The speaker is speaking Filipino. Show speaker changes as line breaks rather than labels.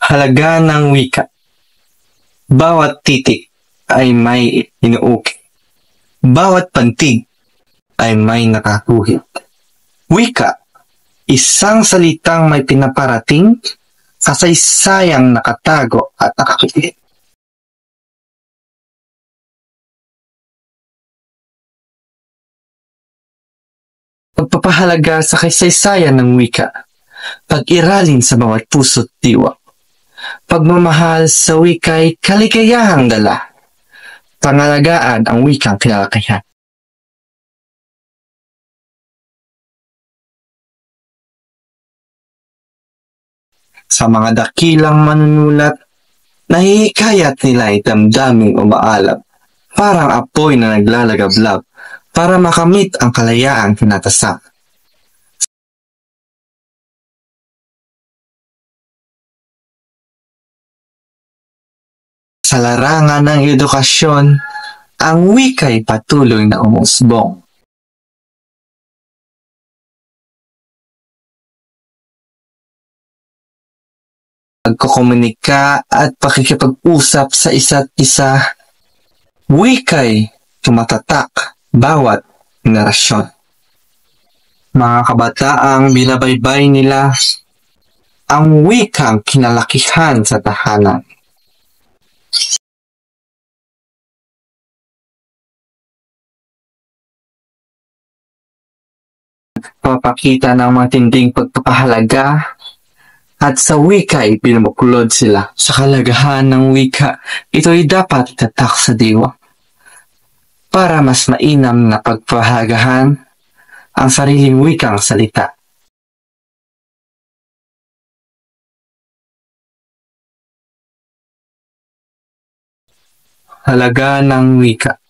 Halaga ng wika. Bawat titik ay may inuukit. Bawat pantig ay may nakakuhit. Wika, isang salitang may pinaparating, kasaysayang nakatago at nakakikit. Pagpapahalaga sa kasaysayan ng wika, pag-iralin sa bawat puso't diwa. Pagmamahal sa wika'y kaligayahang dala. Pangalagaan ang wikang kinalakayan. Sa mga dakilang manunulat, nahihikayat nila ay damdaming umaalab, parang apoy na naglalagablab, para makamit ang kalayaang kinatasak. Sa larangan ng edukasyon, ang wika'y patuloy na umusbong. Pagkukomunika at pakikipag-usap sa isa't isa, wika'y tumatatak bawat henerasyon. Mga kabataang binabaybay nila ang wikang kinalakihan sa tahanan. Papakita ng matinding pagpapahalaga at sa wika'y binubuklod sila. Sa kalagahan ng wika, ito'y dapat itatak sa diwa para mas mainam na pagpahalagahan ang sariling wikang salita. Halaga ng wika.